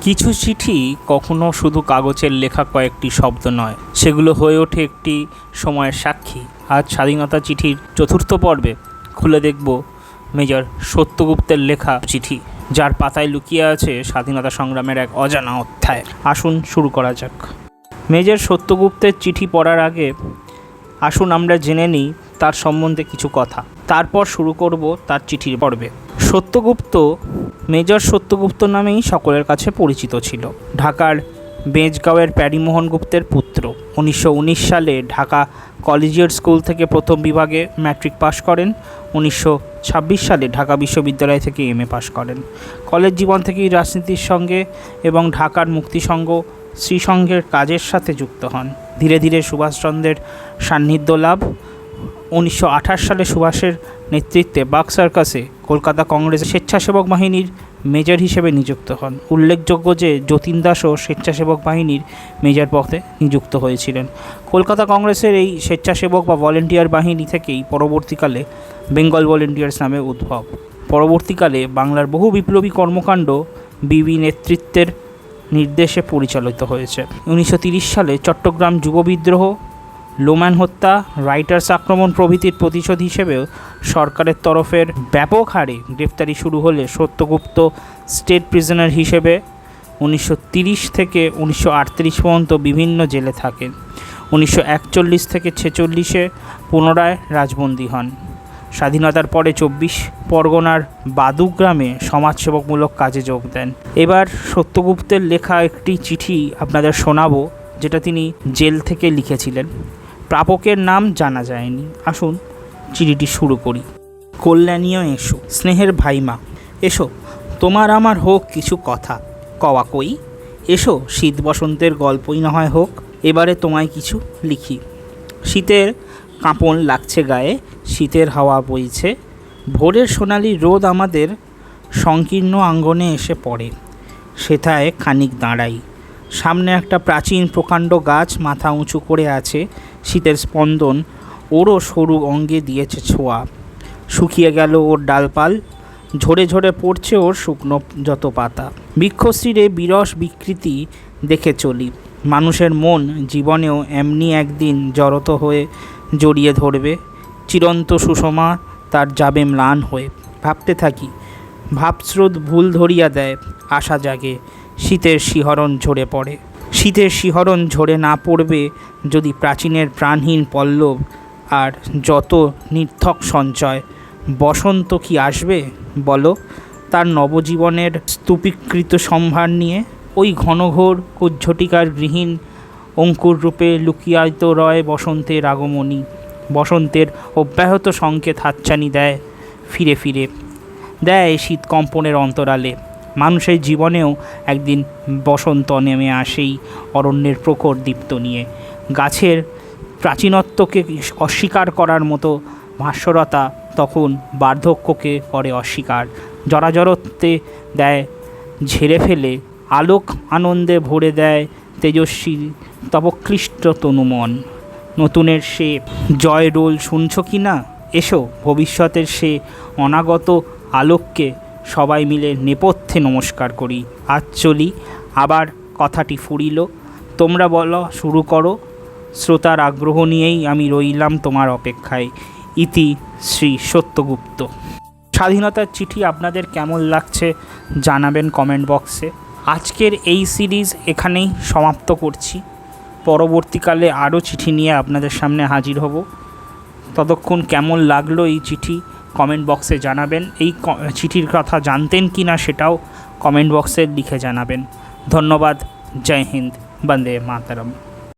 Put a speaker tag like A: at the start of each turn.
A: কিছু চিঠি কখনো শুধু কাগজের লেখা কয়েকটি শব্দ নয়, সেগুলো হয়ে ওঠে একটি সময়ের সাক্ষী। আজ স্বাধীনতা চিঠির চতুর্থ পর্বে খুলে দেখব মেজর সত্যগুপ্তের লেখা চিঠি, যার পাতায় লুকিয়ে আছে স্বাধীনতা সংগ্রামের এক অজানা অধ্যায়। আসুন শুরু করা যাক। মেজর সত্যগুপ্তের চিঠি পড়ার আগে আসুন আমরা জেনে নিই তার সম্বন্ধে কিছু কথা, তারপর শুরু করব তার চিঠির পর্বে। সত্যগুপ্ত মেজর সত্যগুপ্ত নামেই সকলের কাছে পরিচিত ছিল। ঢাকার বেজগাঁওয়ের প্যারীমোহন গুপ্তের পুত্র। 1919 সালে ঢাকা কলেজিয়েট স্কুল থেকে প্রথম বিভাগে ম্যাট্রিক পাশ করেন। 1926 সালে ঢাকা বিশ্ববিদ্যালয় থেকে MA পাশ করেন। কলেজ জীবন থেকেই রাজনীতির সঙ্গে এবং ঢাকার মুক্তিসংঘ শ্রীসংঘের কাজের সাথে যুক্ত হন। ধীরে ধীরে সুভাষচন্দ্রের সান্নিধ্য লাভ। 1928 সালে সুভাষের নেতৃত্বে বাগ সার্কাসে কলকাতা কংগ্রেসের স্বেচ্ছাসেবক বাহিনীর মেজর হিসেবে নিযুক্ত হন। উল্লেখযোগ্য যে যতীন দাসও স্বেচ্ছাসেবক বাহিনীর মেজর পদে নিযুক্ত হয়েছিলেন। কলকাতা কংগ্রেসের এই স্বেচ্ছাসেবক বা ভলেন্টিয়ার বাহিনী থেকেই পরবর্তীকালে বেঙ্গল ভলেন্টিয়ার্স নামে উদ্ভব। পরবর্তীকালে বাংলার বহু বিপ্লবী কর্মকাণ্ড বিবি নেতৃত্বের নির্দেশে পরিচালিত হয়েছে। 1930 সালে চট্টগ্রাম যুব বিদ্রোহ, লোম্যান হত্যা, রাইটার্স আক্রমণ প্রভৃতির প্রতিশোধ হিসেবেও সরকারের তরফের ব্যাপক হারে গ্রেফতারি শুরু হলে সত্যগুপ্ত স্টেট প্রিজনার হিসেবে 1930 থেকে 1938 পর্যন্ত বিভিন্ন জেলে থাকেন। 1941 থেকে 1946 পুনরায় রাজবন্দী হন। স্বাধীনতার পরে 24 পরগনার বাদুক গ্রামে সমাজসেবকমূলক কাজে যোগ দেন। এবার সত্যগুপ্তের লেখা একটি চিঠি আপনাদের শোনাবো, যেটা তিনি জেল থেকে লিখেছিলেন। প্রাপকের নাম জানা যায়নি। আসুন চিঠিটি শুরু করি। কল্যাণীয় এসো, স্নেহের ভাইমা এসো, তোমার আমার হোক কিছু কথা কওয়া কই। এসো, শীত বসন্তের গল্পই না হয় হোক, এবারে তোমায় কিছু লিখি। শীতের কাঁপন লাগছে গায়ে, শীতের হাওয়া বইছে, ভোরের সোনালি রোদ আমাদের সংকীর্ণ আঙ্গনে এসে পড়ে। সেথায় খানিক দাঁড়াই, সামনে একটা প্রাচীন প্রকাণ্ড গাছ মাথা উঁচু করে আছে। শীতের স্পন্দন ওরও সরু অঙ্গে দিয়েছে ছোঁয়া। শুকিয়ে গেল ওর ডালপাল, ঝরে ঝরে পড়ছে ওর শুকনো যত পাতা। বৃক্ষশ্রীরে বিরস বিকৃতি দেখে চলি। মানুষের মন জীবনেও এমনি একদিন জড়ত হয়ে জড়িয়ে ধরবে। চিরন্ত সুষমা তার যাবে ম্লান হয়ে। ভাবতে থাকি, ভাবস্রোত ভুল ধরিয়া দেয়, আশা জাগে, শীতের শিহরণ ঝরে পড়ে। শীতের শিহরণ ঝরে না পড়বে যদি প্রাচীনের প্রাণহীন পল্লব আর যত নির্থক সঞ্চয়। বসন্ত কি আসবে বলো তার নবজীবনের স্তূপীকৃত সম্ভার নিয়ে? ওই ঘনঘোর কুজ্ঝটিকার গৃহীন অঙ্কুররূপে লুকিয়ায়িত রয় বসন্তের আগমনী। বসন্তের অব্যাহত সংকেত হাতছানি দেয় ফিরে ফিরে, দেয় শীতকম্পনের অন্তরালে। মানুষের জীবনেও একদিন বসন্ত নেমে আসেই অরণ্যের প্রখর দীপ্ত নিয়ে। গাছের প্রাচীনত্বকে অস্বীকার করার মতো ভাস্বরতা তখন বার্ধক্যকে করে অস্বীকার। জরাজরত্বে দেয় ঝেড়ে ফেলে, আলোক আনন্দে ভরে দেয় তেজস্বী তপক্লিষ্ট তনুমন। নতুনের সে জয় রোল শুনছ কি না? এসো, ভবিষ্যতের সে অনাগত আলোককে সবাই মিলে নেপথ্যে নমস্কার করি। আজ চলি, আবার কথাটি ফুরিল, তোমরা বলো শুরু করো। শ্রোতার আগ্রহ নিয়েই আমি রইলাম তোমার অপেক্ষায়। ইতি শ্রী সত্যগুপ্ত। স্বাধীনতার চিঠি আপনাদের কেমন লাগছে জানাবেন কমেন্ট বক্সে। আজকের এই সিরিজ এখানেই সমাপ্ত করছি। পরবর্তীকালে আরও চিঠি নিয়ে আপনাদের সামনে হাজির হব। ততক্ষণ কেমন লাগলো এই চিঠি কমেন্ট বক্সে জানাবেন। এই চিঠির কথা জানতেন কি না সেটাও কমেন্ট বক্সে লিখে জানাবেন। ধন্যবাদ। জয় হিন্দ, বন্দে মাতরম।